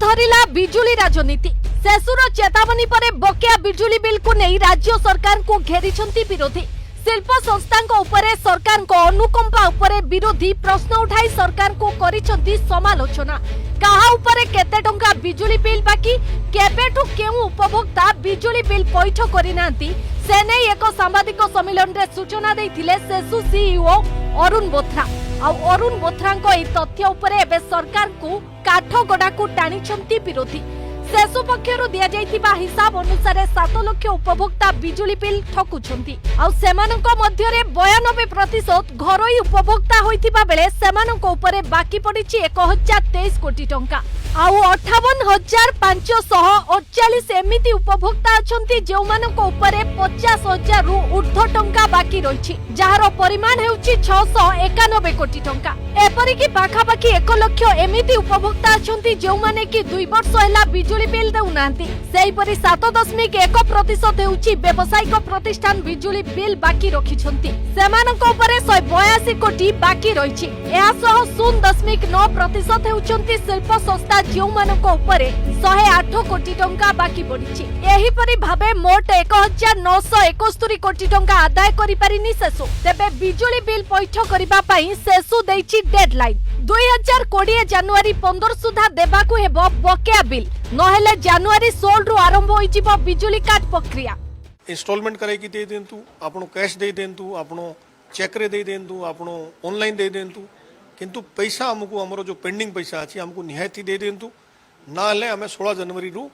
धरिला बिजुली राजनीति। शेषुर चेतावनी पर बकेया बिजुली बिल को नहीं राज्य सरकार को घेरिछंती विरोधी। शिल्प संस्था उपरे सरकार को अनुकंपा उपरे विरोधी प्रश्न उठाई सरकार को करिछंती समालोचना। कहा उपरे केते टंका बिजुली बिल बाकी, केबेठु केउ उपभोक्ता बिजुली बिल पैठ करिनांती से नहीं एक सांबादिक सम्मेलन रे सूचना देथिले सेसु सीईओ अरुण बोथ्रा। अरुण बोथ्रा तथ्य उपरे एबे सरकार को काठगड़ा को टाणिछंती विरोधी। सेसु पक्षरु दिया जाइतिबा हिसाब अनुसार 7 लाख उपभोक्ता बिजुली बिल ठकुछंती। आउ सेमानक मध्यरे 92% घरोई उपभोक्ता होइतिबा बेले सेमानक उपरे बाकी पडिछि 1023 कोटी टंका। आउ 58,548 एमिति उपभोक्ता अछंती जेउमानक उपरे 50,000 रु ऊर्ध्व टंका बाकी रहिछि, जहार परिमाण हेउछि 691 कोटी टंका। एपरि कि पाखापाखि 1 लाख एमिति उपभोक्ता अछंती जेउमाने कि 2 वर्ष हैला बिजुली बिल देउनांती। सेहिपरि 7.1% हेउछि व्यवसायिक प्रतिष्ठान बिजुली बिल बाकी रखिछंती। सेमानक उपरे 182 कोटी बाकी रहिछि। एहा सह 0.9% हेउछंती शिल्प संस्था जेउमानक उपरे 108 कोटी टंका बाकी पडिछि। एही परि भाबे मोट 1971 कोटी टंका आदाय करि पारिनी सेसु। तेबे बिजुली बिल पैठ करिबा पई सेसु दैछि डेडलाइन। 2020 जनवरी 15 सुधा देबाकू हेबो बकेया बिल, नहेले जनवरी 16 रु आरंभ होइजिबो बिजुली काट प्रक्रिया। इंस्टॉलमेंट करे कि दे देंतु, आपनो कैश दे देंतु, आपनो चेक रे दे देंतु, आपनो ऑनलाइन दे देंतु, किंतु पैसा हमको हमरो जो पेंडिंग पैसा अछि हमको निहायती दे देंतु, नाले हमें 16 जनवरी रु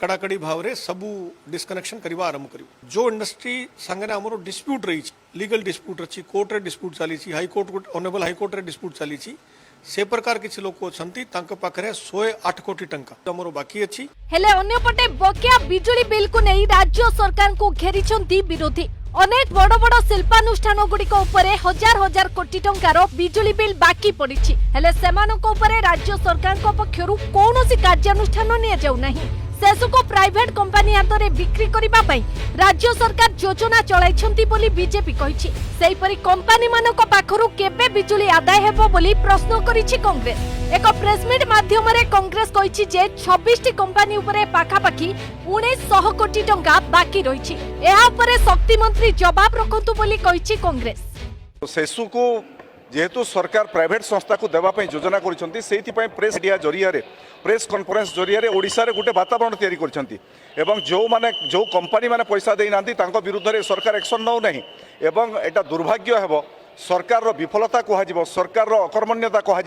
कड़ाकड़ी भाव रे सबू डिस्कनेक्शन करवा आरंभ करियो। जो इंडस्ट्री संगे हमरो डिस्प्यूट रही लीगल डिस्प्यूट अछि, कोर्ट रे डिस्प्यूट चली छी, high court honourable high court रे डिस्प्यूट चली छी, से प्रकार किछि लोक अछंती तांक पाखरे 108 कोटी टंका हमरो बाकी अछि। हेले अन्य पटे बकेया बिजुली बिल को नहीं राज्य सरकार को घेरिछंती विरोधी। अनेक बड़ बड़ शिल्पानुष्ठान गुड़िक उपरे हजार हजार कोटी टंकार बिजुली बिल बाकी पड़िछि, हेले सेमानक उपरे राज्य सरकार पक्षरु कौनसी कार्यानुष्ठान निया जाउ नाही। सेसु को प्राइवेट कंपनी हाथ में बिक्री करिबा पई राज्य सरकार योजना चलाइछंती बोली बीजेपी कहिछि। सेहि परि कंपनी मानक पाखरु केबे बिजुली आदाय हेबो बोली प्रश्न करिछि कांग्रेस। एक प्रेसमिट माध्यम रे कांग्रेस कहिछि जे 26 टी कंपनी उपरे पाखापाखी 1900 कोटी टंका बाकी रहिछि। एहा उपरे शक्ति मंत्री जवाब रखंतु बोली कहिछि कांग्रेस। सेसु को जेहेतु सरकार प्राइवेट संस्था को देवाई योजना करिसेंती, सेहिथिपई प्रेस मीडिया जरिया रे प्रेस कॉन्फ्रेंस जरिया रे ओडिसा रे गोटे वातावरण तैयारी करिसेंती एवं जो कंपनी माने पैसा देई नांती तांको विरुद्ध रे सरकार एक्शन नौ नहीं एवं एटा दुर्भाग्य हेबो। सरकार रो विफलता कह सरकार रो अकर्मण्यता कह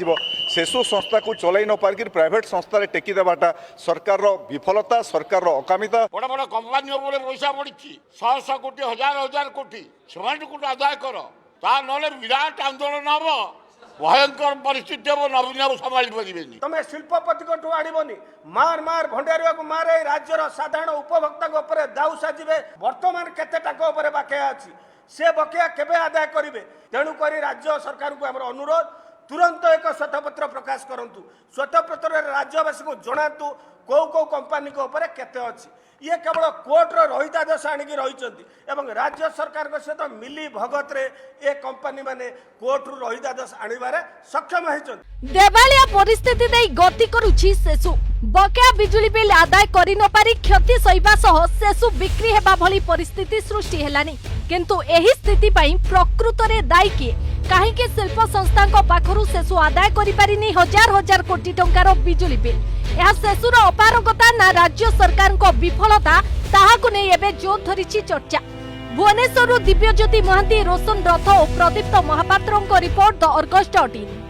सेसु संस्था को चलाई न पार प्राइवेट संस्था रे टेकी देवाटा सरकार रो विफलता, सरकार रो अकामिता। बड़ बड़ कंपनी उपरे पैसा पड़ी 100 कोटी 1000 कोटी से आदाय कर ता नले विराट आंदोलन हम भयंकर परिस्थिति हम नवीन बाबू संभाली पारे। तुम शिल्पपति को आड़बनी मार मार भंडारिया को मारे राज्यर साधारण उपभोक्ता दाऊ साजिबे। वर्तमान केते टाका उपरे बकेया अछि से बकेया केबे आदाय करिवे। तेणुक राज्य सरकार को हमर अनुरोध तुरंत एक श्वेतपत्र प्रकाश करंतु। श्वेतपत्र राज्यवासी को जणातु को कंपनी को ऊपर केते अछि। ये केवल कोर्ट रहितादेश आणिकी रहिचंती एवं राज्य सरकार को सहित मिली भगत रे ए कंपनी माने कोर्ट रु रहितादेश आनिबारे सक्षम होइचंती। देवालिया परिस्थिति देई गति करूछि सेसु। बकेया बिजुली बिल आदाय करि न पारी क्षति सहिबा सह सेसु बिक्री हेबा भली परिस्थिति सृष्टि हेलानी। किंतु एही स्थिति पई प्रकृत रे दायी किए? काहे के शिल्प संस्था पाखरु सेसु आदाय करि पारिनी हजार हजार कोटी टंकार बिजुली बिल। यह सेसुर अपारगता ना राज्य सरकार को विफलता ताहाकु नै एबे जोर धरिछि चर्चा। भुवनेश्वर दिव्यज्योति महांती, रोशन रथ और प्रदीप्त महापात्र रिपोर्ट द अर्गस.in।